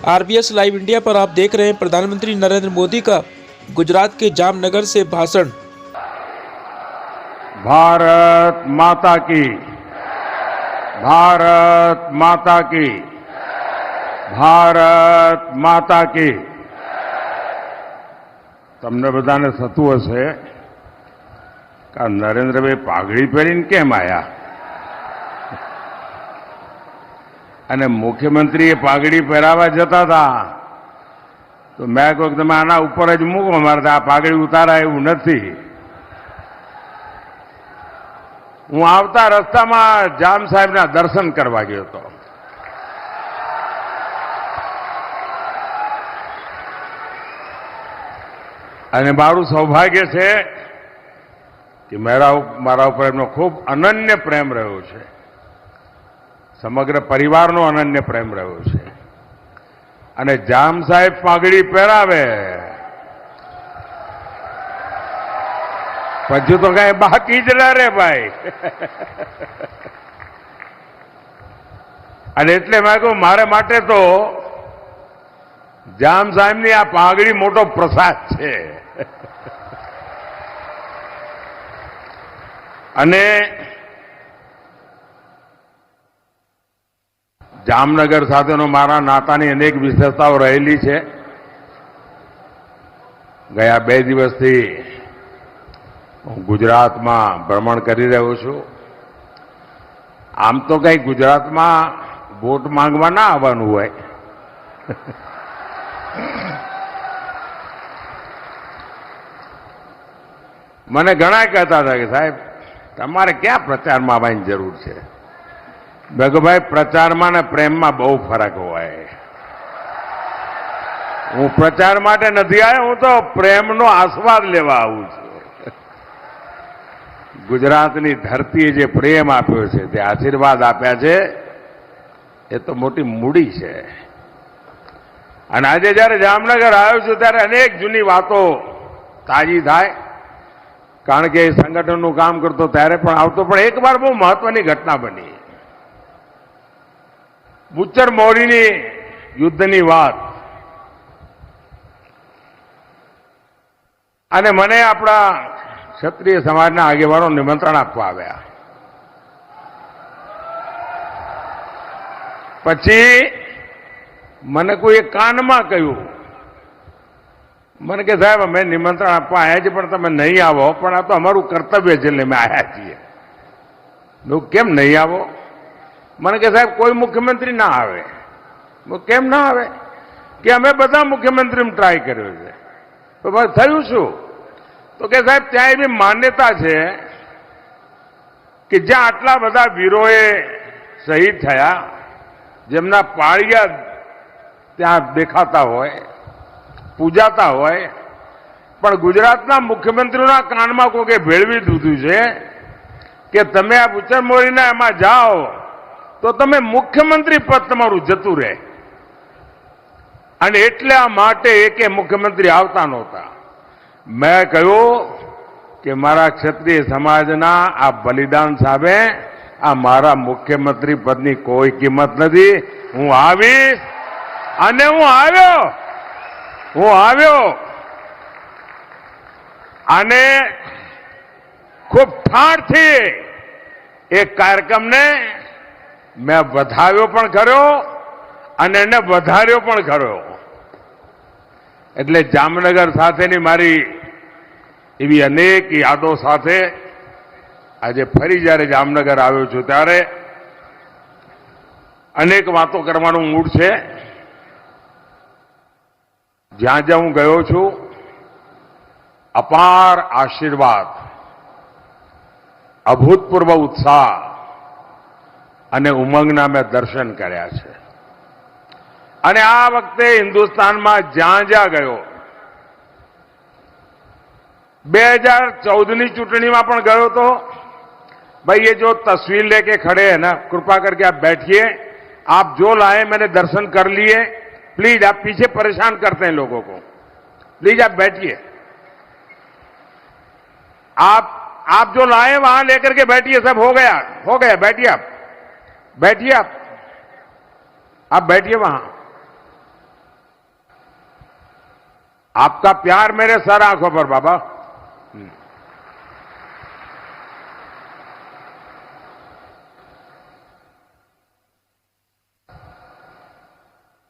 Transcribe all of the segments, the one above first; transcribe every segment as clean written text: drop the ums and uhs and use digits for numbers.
RBS live India पर आप देख रहे हैं प्रधानमंत्री नरेंद्र मोदी का गुजरात के जामनगर से भाषण। भारत माता की, भारत माता की, भारत माता की। તમને બધાને થતું હશે કે નરેન્દ્રભાઈ પાઘડી પહેરીને કેમ આવ્યા અને મુખ્યમંત્રીએ પાઘડી પહેરાવા જતા હતા તો મેં કહ્યું તમે આના ઉપર જ મૂકો, મારે આ પાઘડી ઉતારાય એવું નથી। હું આવતા રસ્તામાં જામ સાહેબના દર્શન કરવા ગયો હતો। અને મારું સૌભાગ્ય છે કે મારા ઉપર એમનો ખૂબ અનન્ય પ્રેમ રહ્યો છે, સમગ્ર પરિવારનો અનન્ય પ્રેમ રહ્યો છે। અને જામ સાહેબ પાઘડી પહેરાવે પછી તો કઈ બાકી જ ના રે ભાઈ। અને એટલે મેં કહ્યું મારે માટે તો જામ સાહેબની આ પાઘડી મોટો પ્રસાદ છે। અને જામનગર સાથેનો મારા નાતાની અનેક વિશેષતાઓ રહેલી છે। ગયા 2 દિવસથી હું ગુજરાતમાં ભ્રમણ કરી રહ્યો છું। આમ તો કઈ ગુજરાતમાં વોટ માંગવા ના આવવાનું હોય, મને ઘણા કહેતા હતા કે સાહેબ તમારે ક્યાં પ્રચારમાં આવવાની જરૂર છે। મેં કહ્યું ભાઈ પ્રચારમાં ને પ્રેમમાં બહુ ફરક હોય। હું પ્રચાર માટે નથી આવ્યો, હું તો પ્રેમનો આસ્વાદ લેવા આવું છું। ગુજરાતની ધરતીએ જે પ્રેમ આપ્યો છે, જે આશીર્વાદ આપ્યા છે, એ તો મોટી મૂડી છે। અને આજે જ્યારે જામનગર આવ્યો છું ત્યારે અનેક જૂની વાતો તાજી થાય, કારણ કે સંગઠનનું કામ કરતો ત્યારે પણ આવતો। પણ એકવાર બહુ મહત્વની ઘટના બની, બુચ્ચર મોરીની યુદ્ધની વાત। અને મને આપણા ક્ષત્રિય સમાજના આગેવાનો નિમંત્રણ આપવા આવ્યા। પછી મને કોઈએ કાનમાં કહ્યું, મને કે સાહેબ અમે નિમંત્રણ આપવા આવ્યા છીએ પણ તમે નહીં આવો, પણ આ તો અમારું કર્તવ્ય છે એટલે અમે આવ્યા છીએ। કેમ નહીં આવો? મને કે સાહેબ કોઈ મુખ્યમંત્રી ના આવે। કેમ ના આવે? કે અમે બધા મુખ્યમંત્રી ટ્રાય કર્યો છે, તો થયું શું? તો કે સાહેબ ત્યાં એવી માન્યતા છે કે જ્યાં આટલા બધા વીરોએ શહીદ થયા, જેમના પાળિયા ત્યાં દેખાતા હોય, પૂજાતા હોય, પણ ગુજરાતના મુખ્યમંત્રીઓના કાનમાં કોકે ભેળવી દીધું છે કે તમે આ બુચ્ચર મોરીના એમાં જાઓ તો તમે મુખ્યમંત્રી પદ તમારું જતું રહે। અને એટલા માટે એકે મુખ્યમંત્રી આવતા નહોતા। મેં કહ્યું કે મારા ક્ષત્રિય સમાજના આ બલિદાન સામે આ મારા મુખ્યમંત્રી પદની કોઈ કિંમત નથી। હું આવીશ અને હું આવ્યો અને ખૂબ ઠાઠથી એક કાર્યક્રમને મેં વધાવ્યો પણ ખરો અને એને વધાર્યો પણ ખરો। એટલે જામનગર સાથેની મારી એવી અનેક યાદો સાથે આજે ફરી જ્યારે જામનગર આવ્યો છું ત્યારે અનેક વાતો કરવાનું મૂડ છે। જ્યાં જ્યાં હું ગયો છું અપાર આશીર્વાદ, અભૂતપૂર્વ ઉત્સાહ અને ઉમંગના મેં દર્શન કર્યા છે। અને આ વખતે હિન્દુસ્તાનમાં જ્યાં જ્યાં ગયો, 2014ની ચૂંટણીમાં પણ ગયો તો भाई ये जो तस्वीर लेके खड़े हैं ना, कृपा करके आप बैठिए। आप जो लाए मैंने दर्शन कर लिए, प्लीज आप पीछे परेशान करते हैं लोगों को, प्लीज आप बैठिए। आप जो लाए वहां लेकर के बैठिए। सब हो गया बैठिए आप बैठिए वहां। आपका प्यार मेरे सर आंखों पर बाबा।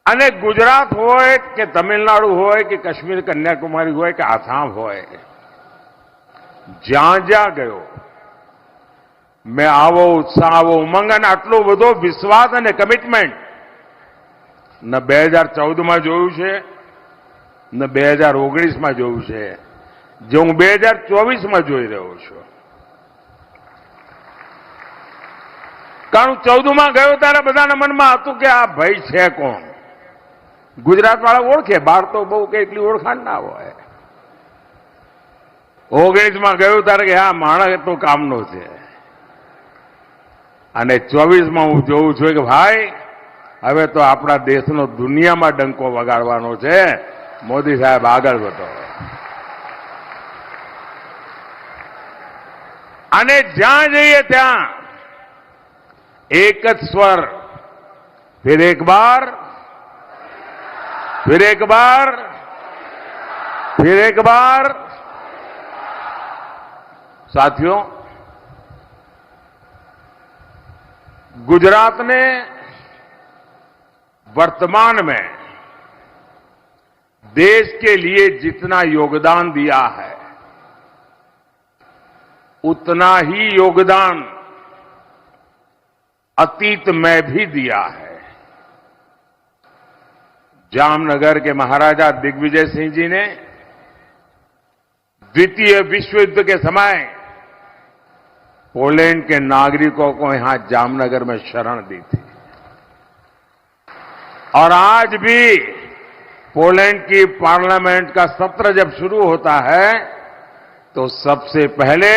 અને ગુજરાત હોય કે તમિલનાડુ હોય કે કાશ્મીર કન્યાકુમારી હોય કે આસામ હોય, જ્યાં જ્યાં ગયો મેં આવો ઉત્સાહ, આવો ઉમંગ અને આટલો બધો વિશ્વાસ અને કમિટમેન્ટ ન 2014માં જોયું છે ન 2019માં જોયું છે, જે હું 2024માં જોઈ રહ્યો છું. કારણ 14માં ગયો ત્યારે બધાના મનમાં હતું કે આ ભાઈ છે કોણ. ગુજરાતવાળા ઓળખે, બહાર તો બહુ કે એટલી ઓળખાણ ના હોય. 19માં ગયું ત્યારે કે આ માણસ તો કામનો છે. અને 24માં હું જોઉં છું કે ભાઈ હવે તો આપણા દેશનો દુનિયામાં ડંકો વગાડવાનો છે. મોદી સાહેબ આગળ વધો. અને જ્યાં જઈએ ત્યાં એક જ સ્વર, फिर एक बार, फिर एक बार, फिर एक बार. साथियों, गुजरात ने वर्तमान में देश के लिए जितना योगदान दिया है उतना ही योगदान अतीत में भी दिया है. जामनगर के महाराजा दिग्विजय सिंह जी ने द्वितीय विश्व युद्ध के समय पोलैंड के नागरिकों को यहां जामनगर में शरण दी थी. और आज भी पोलैंड की पार्लियामेंट का सत्र जब शुरू होता है तो सबसे पहले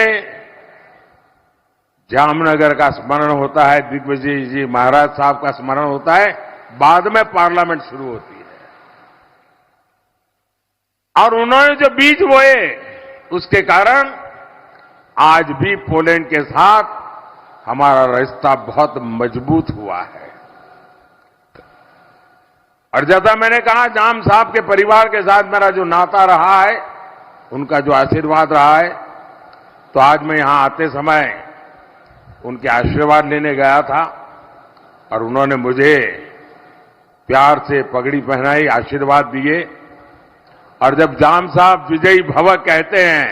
जामनगर का स्मरण होता है, दिग्विजय जी महाराज साहब का स्मरण होता है, बाद में पार्लियामेंट शुरू होती है. और उन्होंने जो बीज बोए उसके कारण आज भी पोलैंड के साथ हमारा रिश्ता बहुत मजबूत हुआ है. और जैसा मैंने कहा, जाम साहब के परिवार के साथ मेरा जो नाता रहा है, उनका जो आशीर्वाद रहा है, तो आज मैं यहां आते समय उनके आशीर्वाद लेने गया था और उन्होंने मुझे प्यार से पगड़ी पहनाई, आशीर्वाद दिए. और जब जाम साहब विजयी भव कहते हैं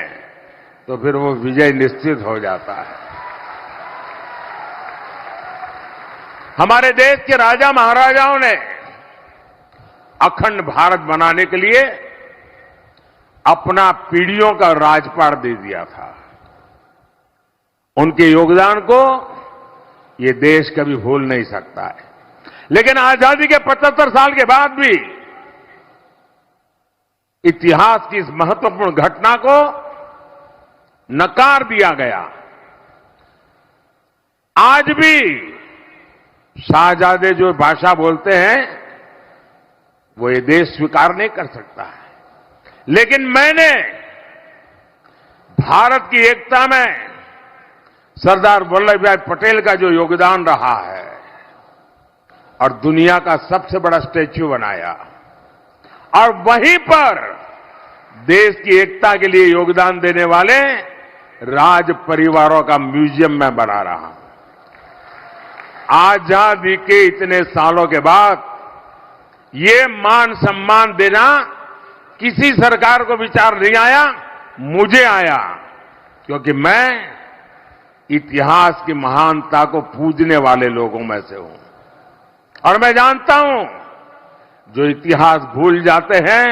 तो फिर वो विजय निश्चित हो जाता है. हमारे देश के राजा महाराजाओं ने अखंड भारत बनाने के लिए अपना पीढ़ियों का राजपाट दे दिया था. उनके योगदान को ये देश कभी भूल नहीं सकता है. लेकिन आजादी के 75 साल के बाद भी इतिहास की इस महत्वपूर्ण घटना को नकार दिया गया. आज भी शाहजादे जो भाषा बोलते हैं वो ये देश स्वीकार नहीं कर सकता है. लेकिन मैंने भारत की एकता में सरदार वल्लभ भाई पटेल का जो योगदान रहा है और दुनिया का सबसे बड़ा स्टैच्यू बनाया, और वहीं पर देश की एकता के लिए योगदान देने वाले राज परिवारों का म्यूजियम मैं बना रहा हूं. आजादी के इतने सालों के बाद ये मान सम्मान देना किसी सरकार को विचार नहीं आया, मुझे आया, क्योंकि मैं इतिहास की महानता को पूजने वाले लोगों में से हूं. और मैं जानता हूं जो इतिहास भूल जाते हैं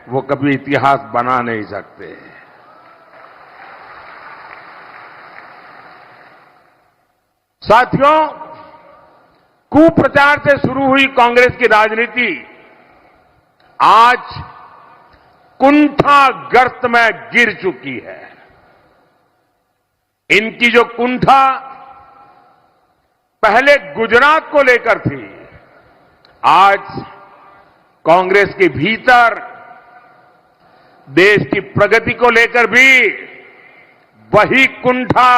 वो कभी इतिहास बना नहीं सकते. साथियों, कुप्रचार से शुरू हुई कांग्रेस की राजनीति आज कुंठा गर्त में गिर चुकी है. इनकी जो कुंठा पहले गुजरात को लेकर थी, आज कांग्रेस के भीतर देश की प्रगति को लेकर भी वही कुंठा,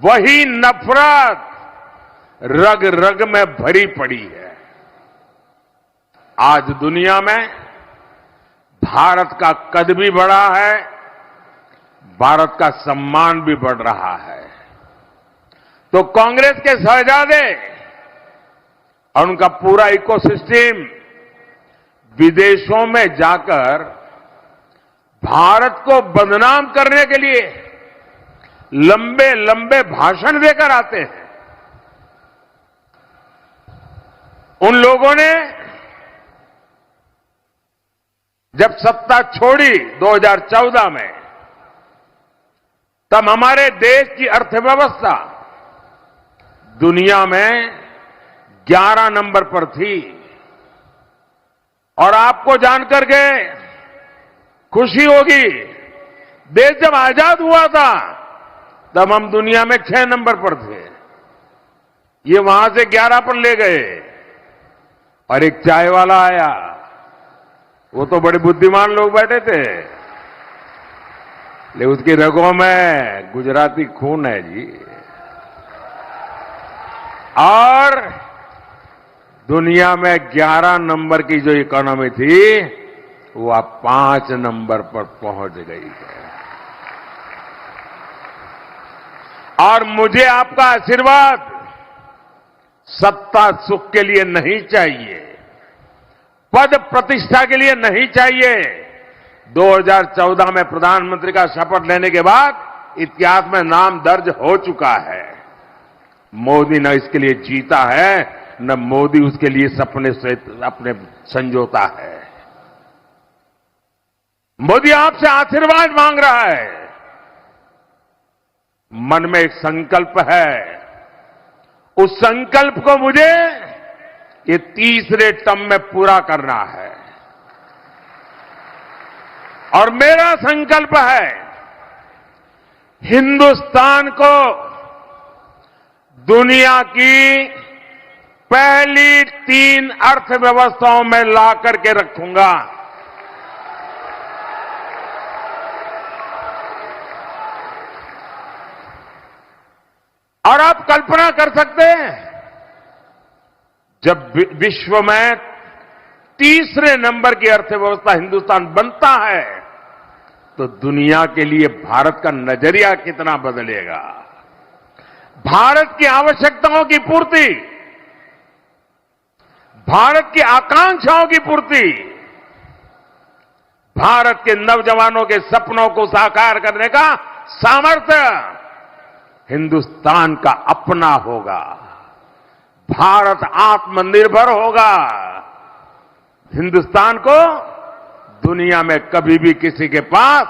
वही नफरत रग रग में भरी पड़ी है. आज दुनिया में भारत का कद भी बढ़ा है, भारत का सम्मान भी बढ़ रहा है। तो कांग्रेस के शहजादे और उनका पूरा इकोसिस्टम विदेशों में जाकर भारत को बदनाम करने के लिए लंबे लंबे भाषण देकर आते हैं। उन लोगों ने जब सत्ता छोड़ी 2014 में, तब हमारे देश की अर्थव्यवस्था दुनिया में 11 नंबर पर थी। और आपको जानकर के खुशी होगी, देश जब आजाद हुआ था तब हम दुनिया में 6 नंबर पर थे। ये वहां से 11 पर ले गए। और एक चाय वाला आया, वो तो बड़े बुद्धिमान लोग बैठे थे, लेकिन उसकी रगों में गुजराती खून है जी। और दुनिया में 11 नंबर की जो इकोनॉमी थी, वो अब 5 नंबर पर पहुंच गई है। और मुझे आपका आशीर्वाद सत्ता सुख के लिए नहीं चाहिए, पद प्रतिष्ठा के लिए नहीं चाहिए। 2014 में प्रधानमंत्री का शपथ लेने के बाद इतिहास में नाम दर्ज हो चुका है। मोदी न इसके लिए जीता है, न मोदी उसके लिए सपने से अपने संजोता है। मोदी आपसे आशीर्वाद मांग रहा है। मन में एक संकल्प है, उस संकल्प को मुझे ये तीसरे टर्म में पूरा करना है। और मेरा संकल्प है, हिंदुस्तान को दुनिया की पहली 3 अर्थव्यवस्थाओं में ला करके रखूंगा। और आप कल्पना कर सकते हैं, जब विश्व में तीसरे नंबर की अर्थव्यवस्था हिंदुस्तान बनता है, तो दुनिया के लिए भारत का नजरिया कितना बदलेगा। भारत की आवश्यकताओं की पूर्ति, भारत की आकांक्षाओं की पूर्ति, भारत के नौजवानों के सपनों को साकार करने का सामर्थ्य हिंदुस्तान का अपना होगा। भारत आत्मनिर्भर होगा। हिंदुस्तान को दुनिया में कभी भी किसी के पास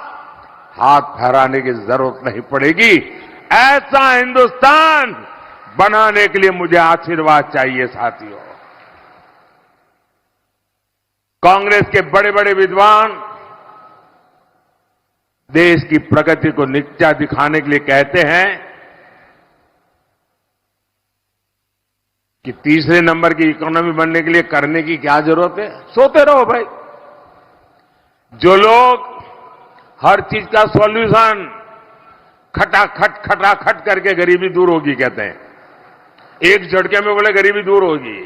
हाथ फैलाने की जरूरत नहीं पड़ेगी। ऐसा हिंदुस्तान बनाने के लिए मुझे आशीर्वाद चाहिए साथियों। कांग्रेस के बड़े बड़े विद्वान देश की प्रगति को नीचा दिखाने के लिए कहते हैं कि तीसरे नंबर की इकोनॉमी बनने के लिए करने की क्या जरूरत है, सोते रहो भाई। जो लोग हर चीज का सॉल्यूशन खटाखट करके गरीबी दूर होगी कहते हैं, एक झटके में बोले गरीबी दूर होगी।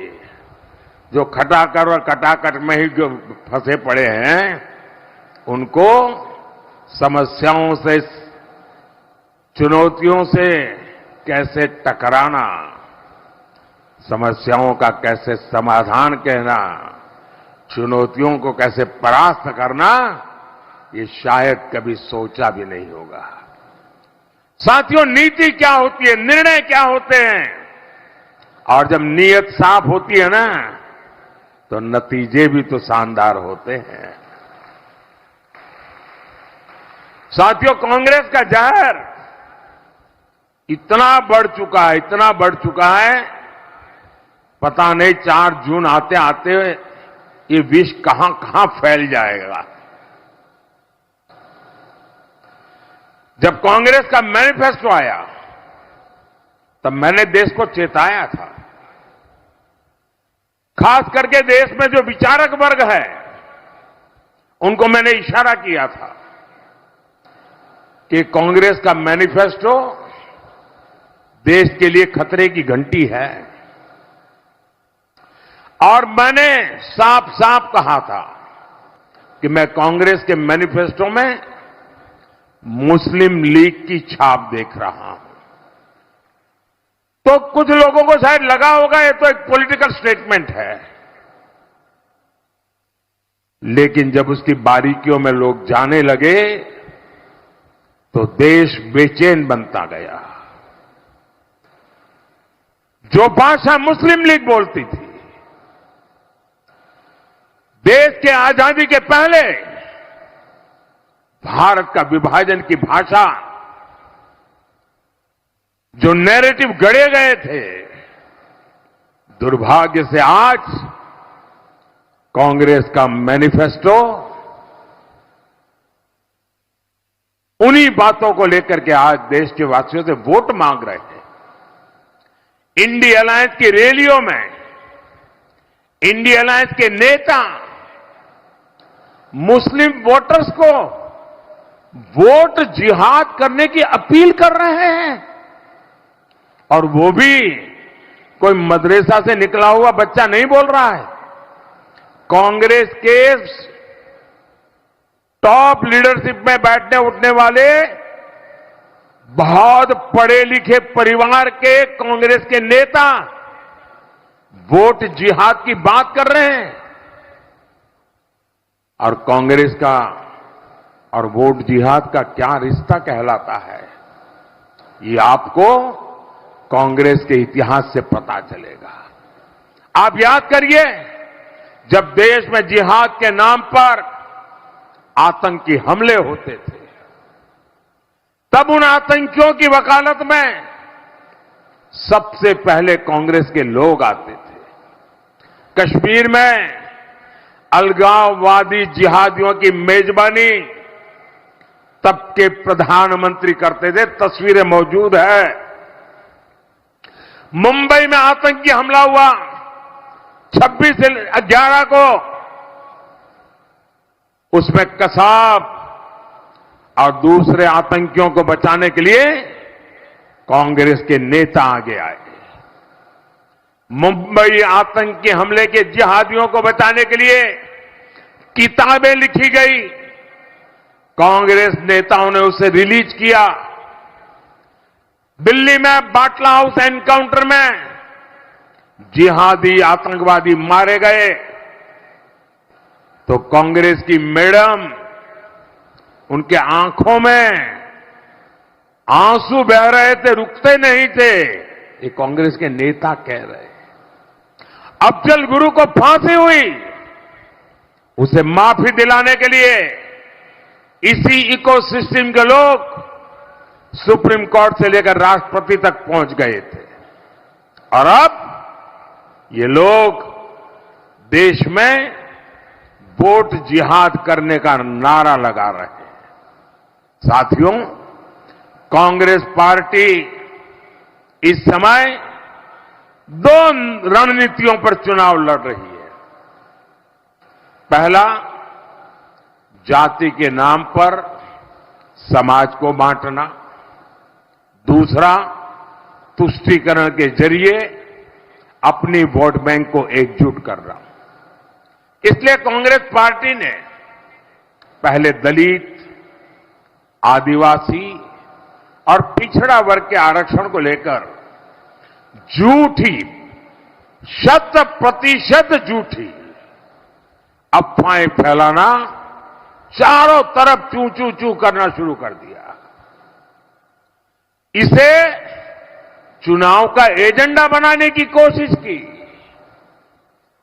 जो खटाकर और कटाकट में ही जो फंसे पड़े हैं, उनको समस्याओं से, चुनौतियों से कैसे टकराना, समस्याओं का कैसे समाधान कहना, चुनौतियों को कैसे परास्त करना, ये शायद कभी सोचा भी नहीं होगा। साथियों, नीति क्या होती है, निर्णय क्या होते हैं, और जब नीयत साफ होती है ना, तो नतीजे भी तो शानदार होते हैं। साथियों, कांग्रेस का जहर इतना बढ़ चुका है, इतना बढ़ चुका है, पता नहीं 4 जून आते आते ये विष कहां कहां फैल जाएगा। जब कांग्रेस का मैनिफेस्टो आया, तब मैंने देश को चेताया था। खास करके देश में जो विचारक वर्ग है, उनको मैंने इशारा किया था कि कांग्रेस का मैनिफेस्टो देश के लिए खतरे की घंटी है। और मैंने साफ साफ कहा था, कि मैं कांग्रेस के मैनिफेस्टो में मुस्लिम लीग की छाप देख रहा हूं। तो कुछ लोगों को शायद लगा होगा ये तो एक पॉलिटिकल स्टेटमेंट है, लेकिन जब उसकी बारीकियों में लोग जाने लगे तो देश बेचैन बनता गया। जो भाषा मुस्लिम लीग बोलती थी, देश के आजादी के पहले भारत का विभाजन की भाषा, जो नैरेटिव गढ़े गए थे, दुर्भाग्य से आज कांग्रेस का मैनिफेस्टो उन्हीं बातों को लेकर के आज देश के वासियों से वोट मांग रहे हैं। इंडिया अलायंस की रैलियों में इंडिया अलायंस के नेता मुस्लिम वोटर्स को वोट जिहाद करने की अपील कर रहे हैं, और वो भी कोई मदरसा से निकला हुआ बच्चा नहीं बोल रहा है। कांग्रेस के टॉप लीडरशिप में बैठने उठने वाले बहुत पढ़े लिखे परिवार के कांग्रेस के नेता वोट जिहाद की बात कर रहे हैं। और कांग्रेस का और वोट जिहाद का क्या रिश्ता कहलाता है, ये आपको कांग्रेस के इतिहास से पता चलेगा। आप याद करिए, जब देश में जिहाद के नाम पर आतंकी हमले होते थे, तब उन आतंकियों की वकालत में सबसे पहले कांग्रेस के लोग आते थे। कश्मीर में अलगाववादी जिहादियों की मेजबानी तब के प्रधानमंत्री करते थे, तस्वीरें मौजूद है। मुंबई में आतंकी हमला हुआ 26/11 को, उसमें कसाब और दूसरे आतंकियों को बचाने के लिए कांग्रेस के नेता आगे आए। मुंबई आतंकी हमले के जिहादियों को बचाने के लिए किताबें लिखी गई, कांग्रेस नेताओं ने उसे रिलीज किया। दिल्ली में बाटला हाउस एनकाउंटर में जिहादी आतंकवादी मारे गए तो कांग्रेस की मैडम, उनके आंखों में आंसू बह रहे थे, रुकते नहीं थे। ये कांग्रेस के नेता कह रहे। अफजल गुरु को फांसी हुई, उसे माफी दिलाने के लिए इसी इकोसिस्टम के लोग सुप्रीम कोर्ट से लेकर राष्ट्रपति तक पहुंच गए थे। और अब ये लोग देश में वोट जिहाद करने का नारा लगा रहे हैं। साथियों, कांग्रेस पार्टी इस समय 2 रणनीतियों पर चुनाव लड़ रही है। पहला, जाति के नाम पर समाज को बांटना। दूसरा, तुष्टीकरण के जरिए अपनी वोट बैंक को एकजुट करना। इसलिए कांग्रेस पार्टी ने पहले दलित, आदिवासी और पिछड़ा वर्ग के आरक्षण को लेकर झूठी, 100% झूठी अफवाहें फैलाना, चारों तरफ चू चू चू करना शुरू कर दिया। इसे चुनाव का एजेंडा बनाने की कोशिश की,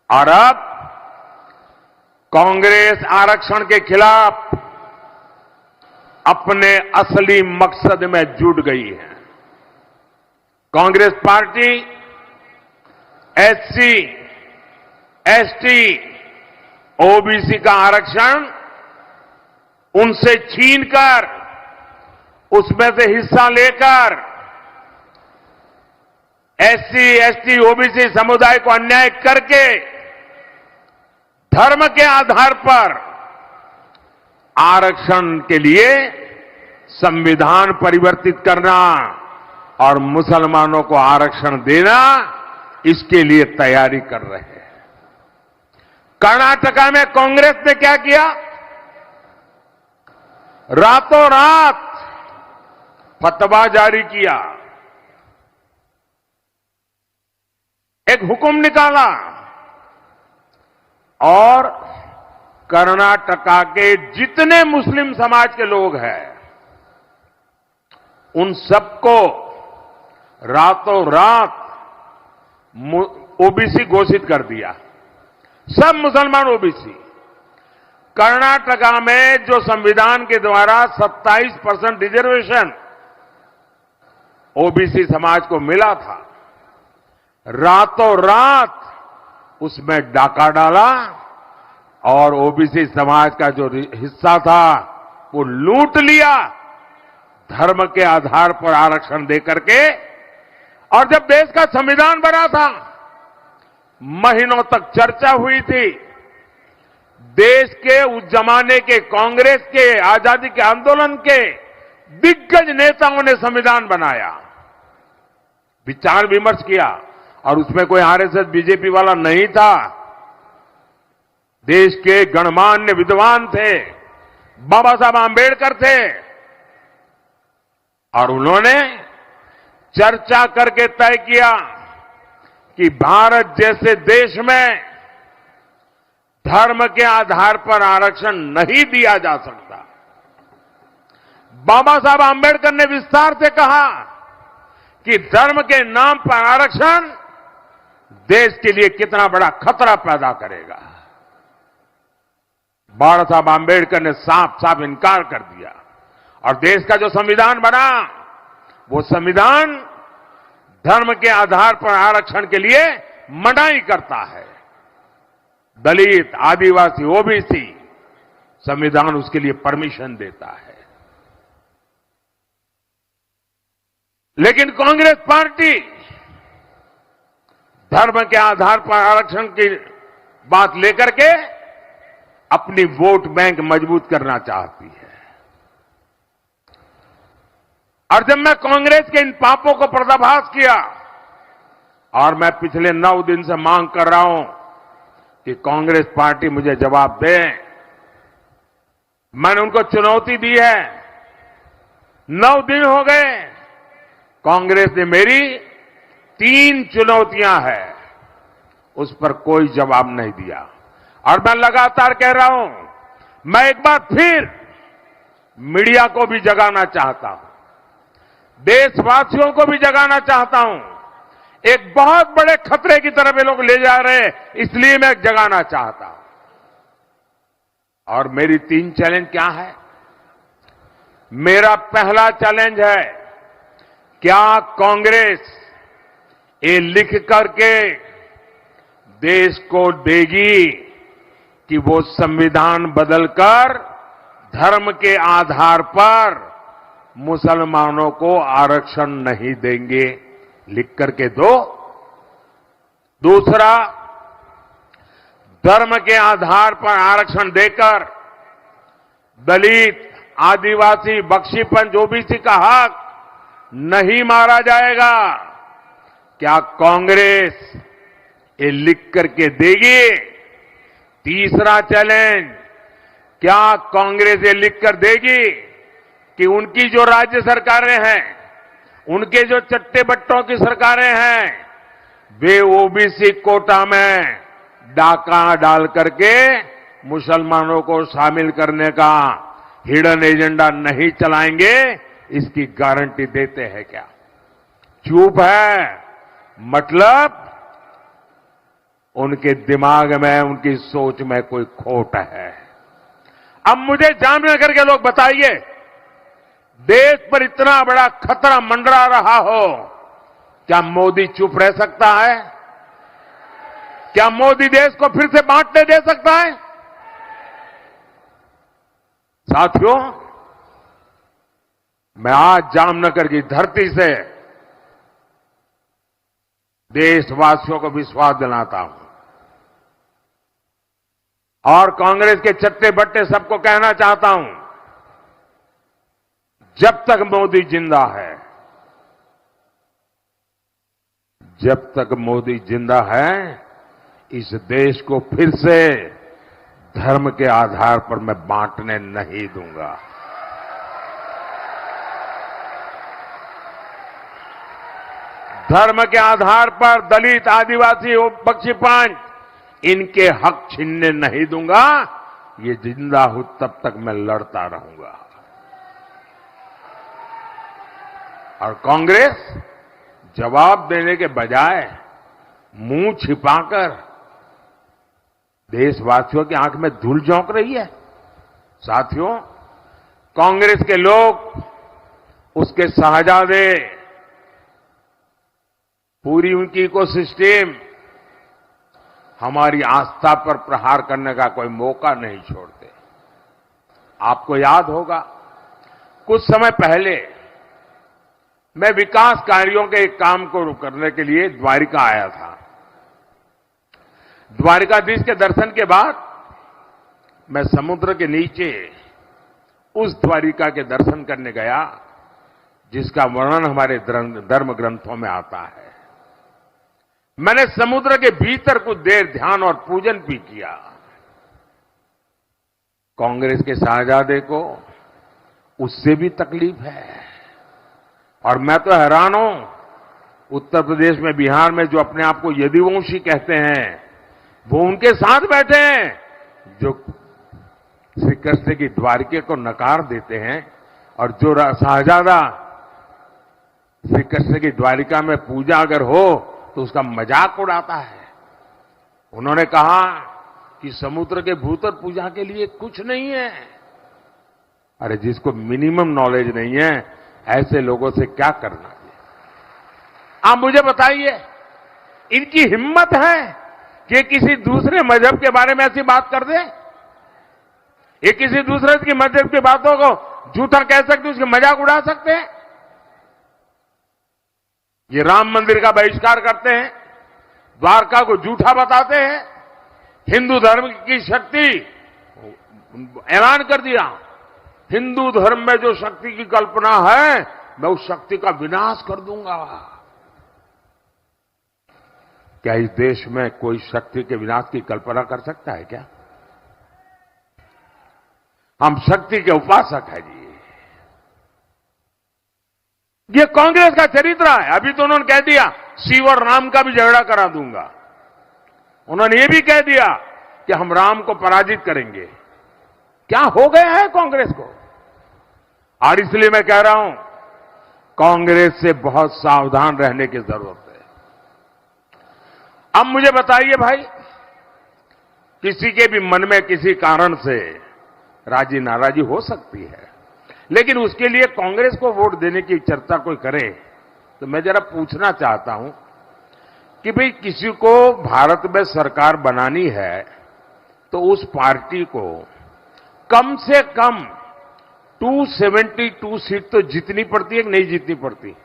और अब कांग्रेस आरक्षण के खिलाफ अपने असली मकसद में जुट गई है। Congress party SC, ST, OBC का आरक्षण उनसे छीनकर, उसमें से हिस्सा लेकर एससी, एसटी, ओबीसी समुदाय को अन्याय करके धर्म के आधार पर आरक्षण के लिए संविधान परिवर्तित करना और मुसलमानों को आरक्षण देना, इसके लिए तैयारी कर रहे हैं। कर्नाटका में कांग्रेस ने क्या किया? रातों रात फतवा जारी किया, एक हुक्म निकाला और कर्नाटका के जितने मुस्लिम समाज के लोग हैं उन सबको रातों रात ओबीसी घोषित कर दिया। सब मुसलमान ओबीसी। कर्नाटका में जो संविधान के द्वारा 27% रिजर्वेशन ओबीसी समाज को मिला था, रातों रात उसमें डाका डाला और ओबीसी समाज का जो हिस्सा था वो लूट लिया, धर्म के आधार पर आरक्षण देकर के। और जब देश का संविधान बना था, महीनों तक चर्चा हुई थी। देश के उस जमाने के कांग्रेस के आजादी के आंदोलन के दिग्गज नेताओं ने संविधान बनाया, विचार विमर्श किया और उसमें कोई आरएसएस बीजेपी वाला नहीं था। देश के गणमान्य विद्वान थे, बाबा साहब आंबेडकर थे और उन्होंने चर्चा करके तय किया कि भारत जैसे देश में धर्म के आधार पर आरक्षण नहीं दिया जा सकता। बाबा साहब आंबेडकर ने विस्तार से कहा कि धर्म के नाम पर आरक्षण देश के लिए कितना बड़ा खतरा पैदा करेगा। बाबा साहब आंबेडकर ने साफ साफ इनकार कर दिया और देश का जो संविधान बना वो संविधान धर्म के आधार पर आरक्षण के लिए मनाही करता है। दलित, आदिवासी, ओबीसी, संविधान उसके लिए परमिशन देता है। लेकिन कांग्रेस पार्टी धर्म के आधार पर आरक्षण की बात लेकर के अपनी वोट बैंक मजबूत करना चाहती है। और जब मैं कांग्रेस के इन पापों को पर्दाफाश किया और मैं पिछले 9 दिन से मांग कर रहा हूं कि कांग्रेस पार्टी मुझे जवाब दे, मैंने उनको चुनौती दी है। 9 दिन हो गए, कांग्रेस ने मेरी 3 चुनौतियां हैं, उस पर कोई जवाब नहीं दिया। और मैं लगातार कह रहा हूं, मैं एक बार फिर मीडिया को भी जगाना चाहता हूं, देशवासियों को भी जगाना चाहता हूं। एक बहुत बड़े खतरे की तरफ ये लोग ले जा रहे हैं, इसलिए मैं जगाना चाहता हूं। और मेरी 3 चैलेंज क्या है? मेरा पहला चैलेंज है, क्या कांग्रेस ये लिख करके देश को देगी कि वो संविधान बदलकर धर्म के आधार पर मुसलमानों को आरक्षण नहीं देंगे? लिख करके दो। दूसरा, धर्म के आधार पर आरक्षण देकर दलित, आदिवासी, बख्शीपंथ, ओबीसी का हक नहीं मारा जाएगा। क्या कांग्रेस ये लिख करके देगी? तीसरा चैलेंज, क्या कांग्रेस ये लिख कर देगी कि उनकी जो राज्य सरकारें हैं, उनके जो चट्टे बट्टों की सरकारें हैं, वे ओबीसी कोटा में डाका डाल करके मुसलमानों को शामिल करने का हिडन एजेंडा नहीं चलाएंगे? इसकी गारंटी देते हैं क्या? चुप है, मतलब उनके दिमाग में, उनकी सोच में कोई खोट है। अब मुझे जामनगर के लोग बताइए, देश पर इतना बड़ा खतरा मंडरा रहा हो, क्या मोदी चुप रह सकता है? क्या मोदी देश को फिर से बांटने दे सकता है? साथियों, मैं आज जामनगर की धरती से देशवासियों को विश्वास दिलाता हूं और कांग्रेस के चट्टे बट्टे सबको कहना चाहता हूं, जब तक मोदी जिंदा है, जब तक मोदी जिंदा है, इस देश को फिर से धर्म के आधार पर मैं बांटने नहीं दूंगा। धर्म के आधार पर दलित, आदिवासी, बख्शी पंच, इनके हक छीनने नहीं दूंगा। ये जिंदा हूं तब तक मैं लड़ता रहूंगा। और कांग्रेस जवाब देने के बजाय मुंह छिपाकर देशवासियों की आंख में धूल झोंक रही है। साथियों, कांग्रेस के लोग, उसके शहजादे, पूरी उनकी इकोसिस्टम हमारी आस्था पर प्रहार करने का कोई मौका नहीं छोड़ते। आपको याद होगा, कुछ समय पहले मैं विकास कार्यों के एक काम को करने के लिए द्वारिका आया था। द्वारिकाधीश के दर्शन के बाद मैं समुद्र के नीचे उस द्वारिका के दर्शन करने गया जिसका वर्णन हमारे धर्म ग्रंथों में आता है। मैंने समुद्र के भीतर कुछ देर ध्यान और पूजन भी किया। कांग्रेस के शहजादे को उससे भी तकलीफ है और मैं तो हैरान हूं, उत्तर प्रदेश में, बिहार में जो अपने आप को यदुवंशी कहते हैं, वो उनके साथ बैठे हैं जो श्री कृष्ण की द्वारिका को नकार देते हैं और जो शहजादा श्री कृष्ण की द्वारिका में पूजा अगर हो तो उसका मजाक उड़ाता है। उन्होंने कहा कि समुद्र के भीतर पूजा के लिए कुछ नहीं है। अरे जिसको मिनिमम नॉलेज नहीं है, ऐसे लोगों से क्या करना है? आप मुझे बताइए, इनकी हिम्मत है कि किसी दूसरे मजहब के बारे में ऐसी बात कर दे? ये किसी दूसरे की मजहब की बातों को झूठा कह सकते, उसके मजाक उड़ा सकते हैं? ये राम मंदिर का बहिष्कार करते हैं, द्वारका को झूठा बताते हैं, हिंदू धर्म की शक्ति ऐलान कर दिया। हिंदू धर्म में जो शक्ति की कल्पना है, मैं उस शक्ति का विनाश कर दूंगा। क्या इस देश में कोई शक्ति के विनाश की कल्पना कर सकता है क्या? हम शक्ति के उपासक हैं जी। ये कांग्रेस का चरित्र है। अभी तो उन्होंने कह दिया शिव और राम का भी झगड़ा करा दूंगा। उन्होंने ये भी कह दिया कि हम राम को पराजित करेंगे। क्या हो गया है कांग्रेस को? और इसलिए मैं कह रहा हूं, कांग्रेस से बहुत सावधान रहने की जरूरत है। अब मुझे बताइए भाई, किसी के भी मन में किसी कारण से राजी नाराजी हो सकती है, लेकिन उसके लिए कांग्रेस को वोट देने की चर्चा कोई करे तो मैं जरा पूछना चाहता हूं कि भाई किसी को भारत में सरकार बनानी है तो उस पार्टी को कम से कम 272 सीट तो जीतनी पड़ती है कि नहीं जीतनी पड़ती?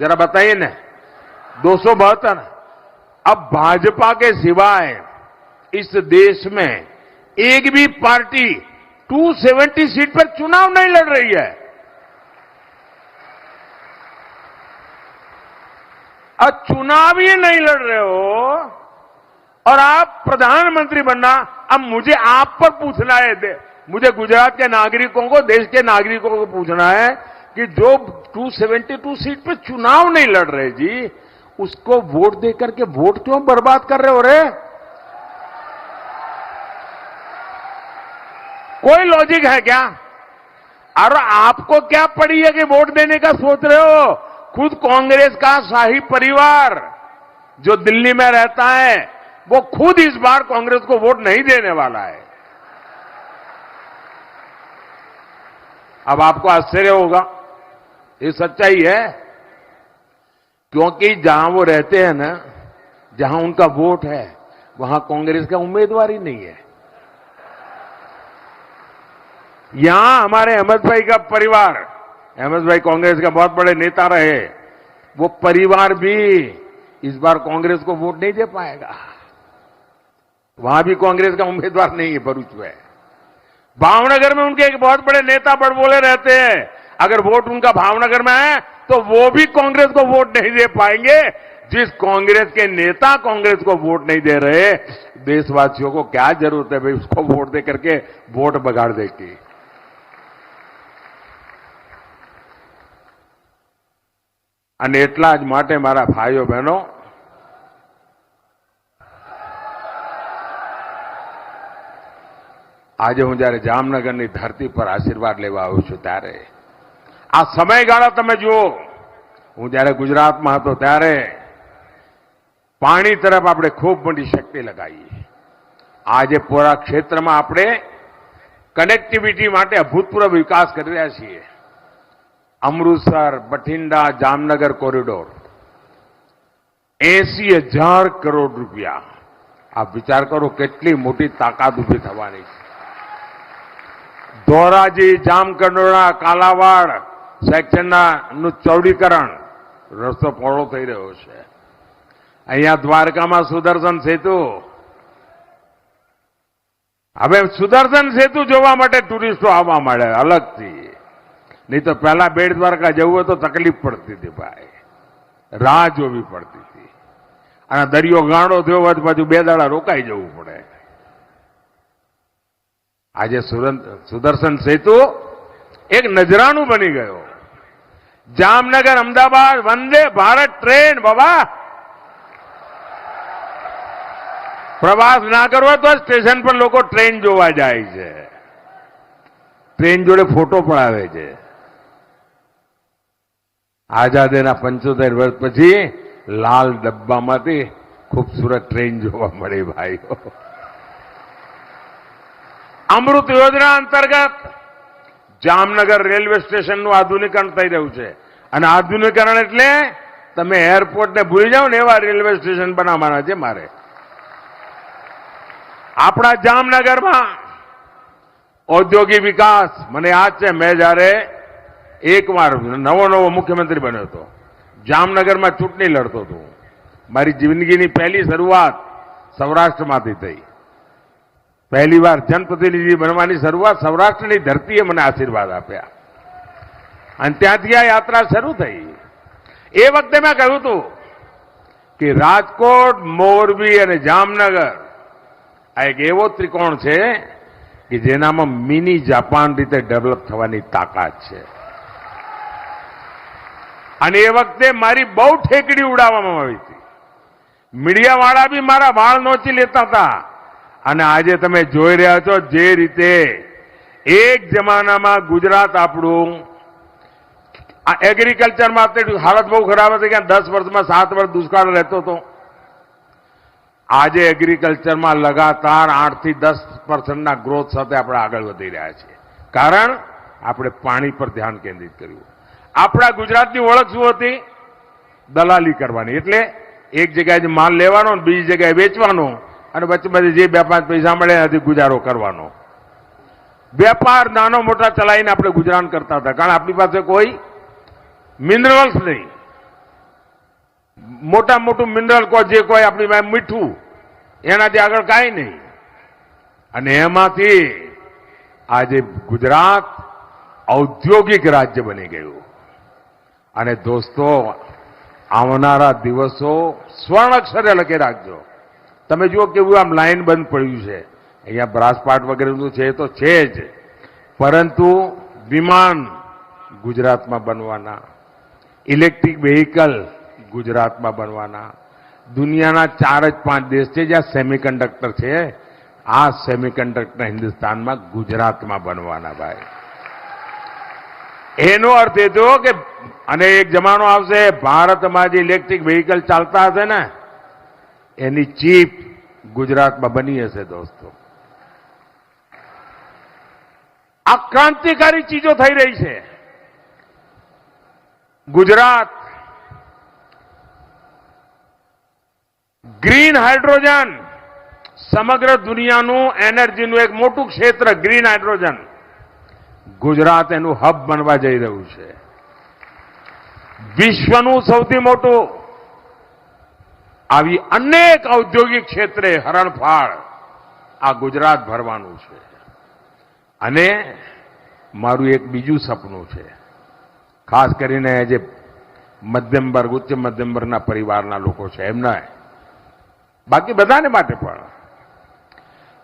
जरा बताइए ना। 272। अब भाजपा के सिवाय इस देश में एक भी पार्टी 270 सीट पर चुनाव नहीं लड़ रही है। अब चुनाव ही नहीं लड़ रहे हो और आप प्रधानमंत्री बनना। अब मुझे आप पर पूछना है, मुझे गुजरात के नागरिकों को, देश के नागरिकों को पूछना है कि जो 272 सीट पर चुनाव नहीं लड़ रहे जी, उसको वोट देकर के वोट क्यों बर्बाद कर रहे हो रे? कोई लॉजिक है क्या? और आपको क्या पड़ी है कि वोट देने का सोच रहे हो? खुद कांग्रेस का शाही परिवार जो दिल्ली में रहता है, वो खुद इस बार कांग्रेस को वोट नहीं देने वाला है। अब आपको आश्चर्य होगा, ये सच्चाई है, क्योंकि जहां वो रहते हैं ना, जहां उनका वोट है, वहां कांग्रेस का उम्मीदवार ही नहीं है। यहां हमारे अहमद भाई का परिवार, अहमद भाई कांग्रेस के बहुत बड़े नेता रहे, वो परिवार भी इस बार कांग्रेस को वोट नहीं दे पाएगा। वहां भी कांग्रेस का उम्मीदवार नहीं है भरूच में। भावनगर में उनके एक बहुत बड़े नेता बड़बोले रहते हैं, अगर वोट उनका भावनगर में है तो वो भी कांग्रेस को वोट नहीं दे पाएंगे। जिस कांग्रेस के नेता कांग्रेस को वोट नहीं दे रहे, देशवासियों को क्या जरूरत है भाई उसको वोट दे करके वोट बगाड़ दे की। અને એટલા જ માટે મારા ભાઈઓ બહેનો, આજે હું જ્યારે જામનગરની ધરતી પર આશીર્વાદ લેવા આવ્યો છું ત્યારે આ સમયગાળા તમે જુઓ. હું જ્યારે ગુજરાતમાં હતો ત્યારે પાણી તરફ આપણે ખૂબ મોટી શક્તિ લગાવી. આજે પૂરા ક્ષેત્રમાં આપણે કનેક્ટિવિટી માટે અભૂતપૂર્વ વિકાસ કરી રહ્યા છીએ. અમૃતસર, બઠિંડા, જામનગર કોરિડોર 80,000 કરોડ રૂપિયા. આપ વિચાર કરો કેટલી મોટી તાકાત ઊભી થવાની છે. ધોરાજી, જામકંડોરણા, કાલાવાડ સેક્શનનું ચૌડીકરણ, રસ્તો પહોળો થઈ રહ્યો છે. અહીંયા દ્વારકામાં સુદર્શન સેતુ. હવે સુદર્શન સેતુ જોવા માટે ટુરિસ્ટો આવવા મળે અલગથી. નહીં તો પહેલા બેટ દ્વારકા જવું હોય તો તકલીફ પડતી હતી ભાઈ, રાહ જોવી પડતી હતી. અને દરિયો ગાળો થયો હોય તો પાછું 2 દાડા રોકાઈ જવું પડે. આજે સુદર્શન સેતુ એક નજરાણું બની ગયો. જામનગર અમદાવાદ વંદે ભારત ટ્રેન. બાબા, પ્રવાસ ના કરવો તો સ્ટેશન પર લોકો ટ્રેન જોવા જાય છે. ટ્રેન જોડે ફોટો પણ આવે છે. આઝાદીના 75 વર્ષ પછી લાલ ડબ્બામાંથી ખૂબસૂરત ટ્રેન જોવા મળી ભાઈઓ. અમૃત યોજના અંતર્ગત જામનગર રેલવે સ્ટેશનનું આધુનિકરણ થઈ રહ્યું છે. અને આધુનિકરણ એટલે તમે એરપોર્ટને ભૂલી જાઓ ને એવા રેલવે સ્ટેશન બનાવવાના છે મારે. આપણા જામનગરમાં ઔદ્યોગિક વિકાસ, મને યાદ છે મેં જ્યારે એકવાર નવો મુખ્યમંત્રી બન્યો હતો, જામનગરમાં ચૂંટણી લડતો હતો. મારી જિંદગીની પહેલી શરૂઆત સૌરાષ્ટ્રમાંથી થઈ. પહેલી વાર જનપ્રતિનિધિ બનવાની શરૂઆત સૌરાષ્ટ્રની ધરતીએ મને આશીર્વાદ આપ્યા અને ત્યાંથી આ યાત્રા શરૂ થઈ. એ વખતે મેં કહ્યું હતું કે રાજકોટ, મોરબી અને જામનગર આ એક એવો ત્રિકોણ છે કે જેનામાં મિની જાપાન રીતે ડેવલપ થવાની તાકાત છે. અને એ વખતે મારી બહુ ઠેકડી ઉડાવવામાં આવી હતી. મીડિયાવાળા બી મારા વાળ નોચી લેતા હતા. અને આજે તમે જોઈ રહ્યા છો જે રીતે એક જમાનામાં ગુજરાત આપણું એગ્રીકલ્ચરમાં હાલત બહુ ખરાબ હતી કે 10 વર્ષમાં 7 વર્ષ દુષ્કાળ રહેતો હતો. આજે એગ્રીકલ્ચરમાં લગાતાર 8 થી 10% ગ્રોથ સાથે આપણે આગળ વધી રહ્યા છીએ. કારણ આપણે પાણી પર ધ્યાન કેન્દ્રિત કર્યું. આપણા ગુજરાતની ઓળખ શું હતી? દલાલી કરવાની. એટલે એક જગ્યાએ માલ લેવાનો, બીજી જગ્યાએ વેચવાનો અને વચ્ચે જે 2-5 પૈસા મળે એનાથી ગુજારો કરવાનો. વેપાર નાનો મોટા ચલાવીને આપણે ગુજરાન કરતા હતા. કારણ આપણી પાસે કોઈ મિનરલ્સ નહીં. મોટું મિનરલ જે કોઈ આપણી પાસે મીઠું, એનાથી આગળ કાંઈ નહીં. અને એમાંથી આજે ગુજરાત ઔદ્યોગિક રાજ્ય બની ગયું. અને દોસ્તો, આવનારા દિવસો સ્વર્ણ અક્ષરે લખી રાખજો. તમે જુઓ કેવું આમ લાઈન બંધ પડ્યું છે. અહીંયા બ્રાસપાટ વગેરેનું છે તો છે જ, પરંતુ વિમાન ગુજરાતમાં બનવાના, ઇલેક્ટ્રિક વ્હીકલ ગુજરાતમાં બનવાના. દુનિયાના 4 જ 5 દેશ છે જ્યાં સેમિકન્ડક્ટર છે. આ સેમિકન્ડક્ટર હિન્દુસ્તાનમાં ગુજરાતમાં બનવાના ભાઈ. એનો અર્થ એ થયો કે અને એક જમાનો આવશે ભારતમાં જે ઇલેક્ટ્રિક વ્હીકલ ચાલતા હશે ને એની ચીપ ગુજરાતમાં બની હશે. દોસ્તો, આ ક્રાંતિકારી ચીજો થઈ રહી છે. ગુજરાત ગ્રીન હાઇડ્રોજન, સમગ્ર દુનિયાનું એનર્જીનું એક મોટું ક્ષેત્ર ગ્રીન હાઇડ્રોજન, ગુજરાત એનું હબ બનવા જઈ રહ્યું છે. વિશ્વનું સૌથી મોટું આવી અનેક ઔદ્યોગિક ક્ષેત્રે હરણફાળ આ ગુજરાત ભરવાનું છે. અને મારું એક બીજું સપનું છે, ખાસ કરીને જે મધ્યમ વર્ગ, ઉચ્ચ મધ્યમ વર્ગના પરિવારના લોકો છે એમના, બાકી બધાને માટે પણ,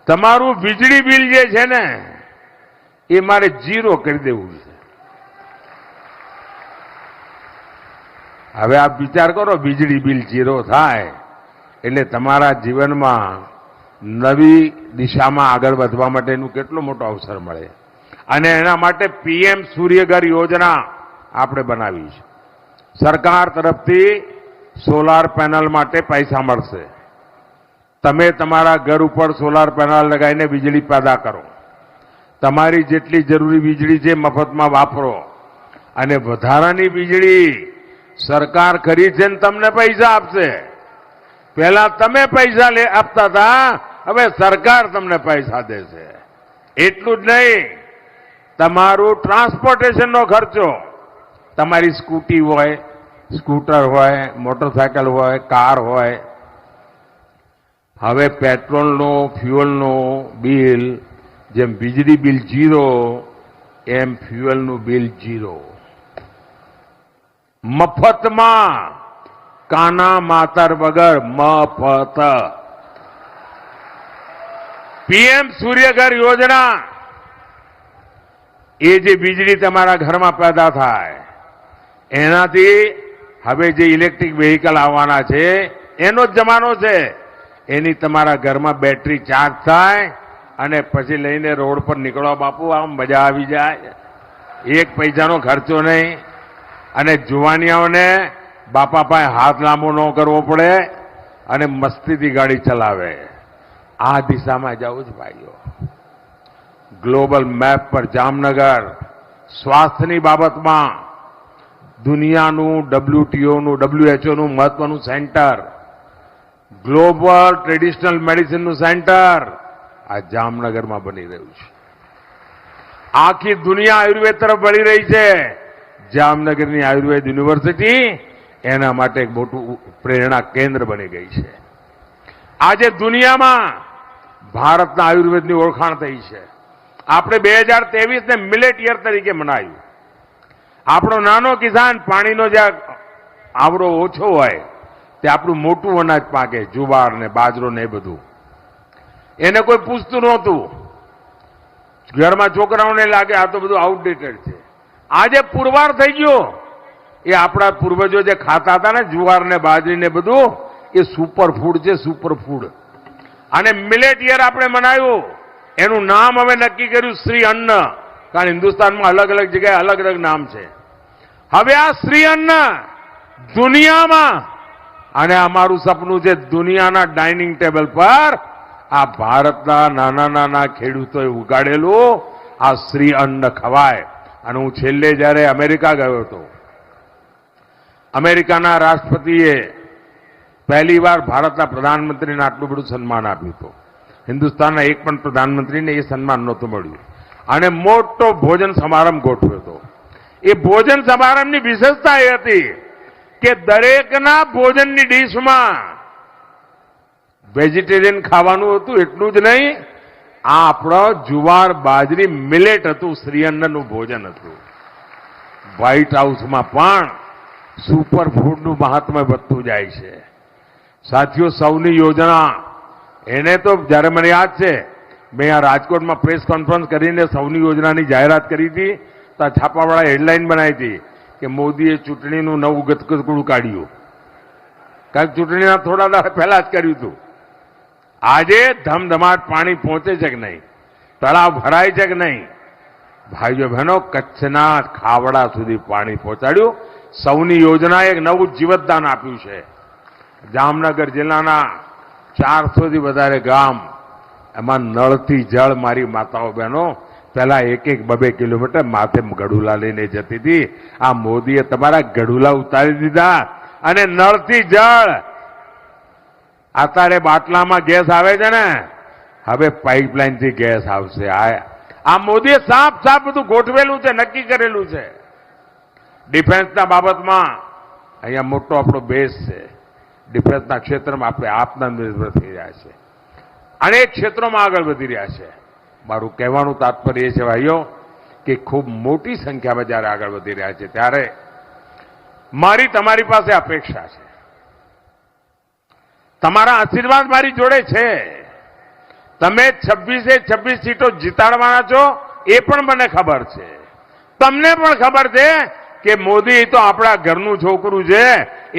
તમારું વીજળી બિલ જે છે ને એ મારે 0 કરી દેવું છે. હવે આપ વિચાર કરો, વીજળી બિલ 0 થાય એટલે તમારા જીવનમાં નવી દિશામાં આગળ વધવા માટેનું કેટલો મોટો અવસર મળે. અને એના માટે પીએમ સૂર્યઘર યોજના આપણે બનાવી છે. સરકાર તરફથી સોલાર પેનલ માટે પૈસા મળશે. તમે તમારા ઘર ઉપર સોલાર પેનલ લગાવીને વીજળી પેદા કરો. તમારી જેટલી જરૂરી વીજળી છે મફતમાં વાપરો. અને વધારાની વીજળી સરકાર ખરીદશે ને તમને પૈસા આપશે. પહેલા તમે પૈસા આપતા હતા, હવે સરકાર તમને પૈસા દેશે. એટલું જ નહીં, તમારું ટ્રાન્સપોર્ટેશનનો ખર્ચો, તમારી સ્કૂટી હોય, સ્કૂટર હોય, મોટરસાયકલ હોય, કાર હોય, હવે પેટ્રોલનું ફ્યુઅલનું બિલ જેમ વીજળી બિલ 0 એમ ફ્યુઅલનું બિલ 0. મફતમાં, કાના માતર વગર મફત. પીએમ સૂર્યઘર યોજના, એ જે વીજળી તમારા ઘરમાં પેદા થાય એનાથી હવે જે ઇલેક્ટ્રિક વ્હીકલ આવવાના છે એનો જ જમાનો છે. એની તમારા ઘરમાં બેટરી ચાર્જ થાય અને પછી લઈને રોડ પર નીકળો બાપુ, આમ મજા આવી જાય. 1 પૈસાનો ખર્ચો નહીં. અને જુવાનિયાઓને બાપા પાસે હાથ લાંબો ન કરવો પડે અને મસ્તીથી ગાડી ચલાવે. આ દિશામાં જવું જ ભાઈઓ. ગ્લોબલ મેપ પર જામનગર સ્વાસ્થ્યની બાબતમાં દુનિયાનું WTOનું WHO મહત્વનું સેન્ટર, ગ્લોબલ ટ્રેડિશનલ મેડિસિનનું સેન્ટર આ જામનગરમાં બની રહ્યું છે. આખી દુનિયા આયુર્વેદ તરફ વળી રહી છે. જામનગરની આયુર્વેદ યુનિવર્સિટી એના માટે એક મોટું પ્રેરણા કેન્દ્ર બની ગઈ છે. આજે દુનિયામાં ભારતના આયુર્વેદની ઓળખાણ થઈ છે. આપણે 2023 ને મિલેટ યર તરીકે મનાવ્યું. આપણો નાનો કિસાન પાણીનો જે આવડો ઓછો હોય તે આપણું મોટું અનાજ પાકે, જુવાર ને બાજરો ને એ બધું. એને કોઈ પૂછતું નહોતું. ઘરમાં છોકરાઓને લાગે આ તો બધું આઉટડેટેડ છે. આજે પુરવાર થઈ ગયો. એ આપણા પૂર્વજો જે ખાતા હતા ને જુવાર ને બાજરી ને બધું, એ સુપરફૂડ છે, સુપરફૂડ. અને મિલેટ યર આપણે મનાવ્યું. એનું નામ હવે નક્કી કર્યું શ્રી અન્ન, કારણ હિન્દુસ્તાનમાં અલગ અલગ જગ્યાએ અલગ અલગ નામ છે. હવે આ શ્રી અન્ન દુનિયામાં, અને અમારું સપનું છે દુનિયાના ડાઇનિંગ ટેબલ પર આ ભારતના નાના નાના ખેડૂતોએ ઉગાડેલું આ શ્રી અન્ન ખવાય. અને હું છેલ્લે જ્યારે અમેરિકા ગયો હતો, અમેરિકાના રાષ્ટ્રપતિએ પહેલીવાર ભારતના પ્રધાનમંત્રીને આટલું બધું સન્માન આપ્યું હતું. હિન્દુસ્તાનના એક પણ પ્રધાનમંત્રીને એ સન્માન નહોતું મળ્યું. અને મોટો ભોજન સમારંભ ગોઠવ્યો હતો. એ ભોજન સમારંભની વિશેષતા એ હતી કે દરેકના ભોજનની ડીશમાં વેજીટેરિયન ખાવાનું હતું. એટલું જ નહીં, આ આપણો જુવાર બાજરી મિલેટ હતું, શ્રીઅન્નનું ભોજન હતું. વ્હાઇટ હાઉસમાં પણ સુપરફૂડનું મહાત્મ્ય વધતું જાય છે. સાથીઓ, સૌની યોજના, એને તો જ્યારે મને યાદ છે, મેં આ રાજકોટમાં પ્રેસ કોન્ફરન્સ કરીને સૌની યોજનાની જાહેરાત કરી હતી, તો આ છાપાવાળા હેડલાઇન બનાવી હતી કે મોદીએ ચૂંટણીનું નવું ગતકું કાઢ્યું. કારણ ચૂંટણીના થોડા દાડા પહેલા જ કર્યું હતું. આજે ધમધમાટ પાણી પહોંચે છે કે નહીં, તળાવ ભરાય છે કે નહીં? ભાઈઓ બહેનો, કચ્છના ખાવડા સુધી પાણી પહોંચાડ્યું. સૌની યોજનાએ એક નવું જીવતદાન આપ્યું છે. જામનગર જિલ્લાના 400થી વધારે ગામ, એમાં નળથી જળ મારી માતાઓ બહેનો પહેલા 1-2 કિલોમીટર માથે ગઢુલા લઈને જતી હતી. આ મોદીએ તમારા ગઢુલા ઉતારી દીધા અને નળથી જળ. અત્યારે બાટલામાં ગેસ આવે છે ને, હવે પાઇપલાઇનથી ગેસ આવશે. આ મોદીએ સાફ સાફ બધું ગોઠવેલું છે, નક્કી કરેલું છે. ડિફેન્સના બાબતમાં અહીંયા મોટો આપણો બેઝ છે. ડિફેન્સના ક્ષેત્રમાં આપણે આત્મનિર્ભર થઈ રહ્યા છે. અનેક ક્ષેત્રોમાં આગળ વધી રહ્યા છે. મારું કહેવાનું તાત્પર્ય એ છે ભાઈઓ કે ખૂબ મોટી સંખ્યામાં જ્યારે આગળ વધી રહ્યા છે, ત્યારે મારી તમારી પાસે અપેક્ષા છે. તમારા આશીર્વાદ મારી જોડે છે. તમે 26 સીટો જીતાડવાના છો એ પણ મને ખબર છે. તમને પણ ખબર છે કે મોદી તો આપણા ઘરનું છોકરું છે,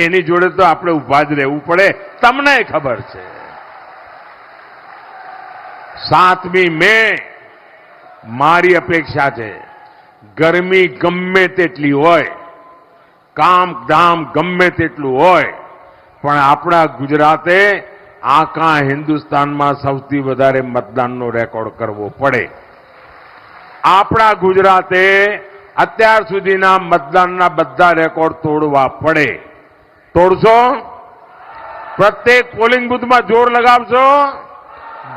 એની જોડે તો આપણે ઉભા જ રહેવું પડે. તમને ખબર છે 7મી મે મારી અપેક્ષા છે, ગરમી ગમે તેટલી હોય, કામ ધામ ગમે તેટલું હોય, પણ આપણા ગુજરાતે આખા હિન્દુસ્તાનમાં સૌથી વધારે મતદાનનો રેકોર્ડ કરવો પડે. આપણા ગુજરાતે અત્યાર સુધીના મતદાનના બધા રેકોર્ડ તોડવા પડે. તોડશો? પ્રત્યેક પોલિંગ બૂથમાં જોર લગાવશો?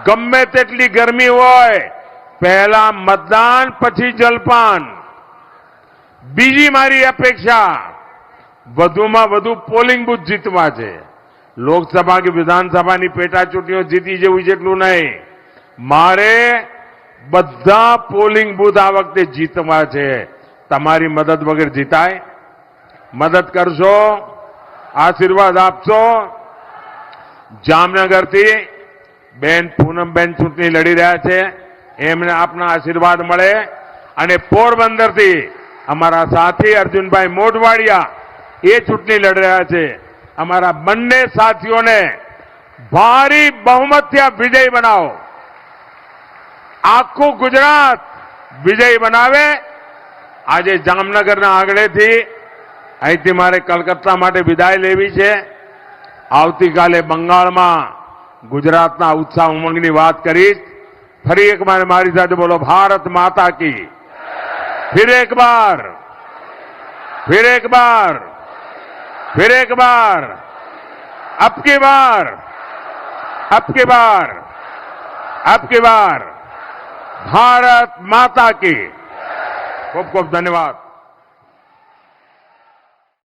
ગમે તેટલી ગરમી હોય, પહેલા મતદાન પછી જલપાન. બીજી મારી અપેક્ષા વધુમાં વધુ પોલિંગ બૂથ જીતવા છે. લોકસભા કે વિધાનસભાની પેટા ચૂંટણીઓ જીતી જેવું જેટલું નહીં, મારે બધા પોલિંગ બૂથ આ વખતે જીતવા છે. તમારી મદદ વગર જીતાય? મદદ કરશો? આશીર્વાદ આપશો? જામનગરથી બેન પૂનમબેન ચૂંટણી લડી રહ્યા છે, એમને આપના આશીર્વાદ મળે. અને પોરબંદરથી અમારા સાથી અર્જુનભાઈ મોઢવાડિયા એ ચૂંટણી લડી રહ્યા છે. અમારા બંને સાથીઓને ભારી બહુમતથી વિજય બનાવો. આખું ગુજરાત વિજય બનાવે. આજે જામનગરના આંગણેથી અહીંથી મારે કલકત્તા માટે વિદાય લેવી છે. આવતીકાલે બંગાળમાં ગુજરાતના ઉત્સાહ ઉમંગની વાત કરીશ. ફરી એક વાર મારી સાથે બોલો, ભારત માતા કી. फिर एक बार, फिर एक बार, फिर एक बार, अब की बार, अब की बार, अब की बार, भारत माता की. खूब खूब धन्यवाद.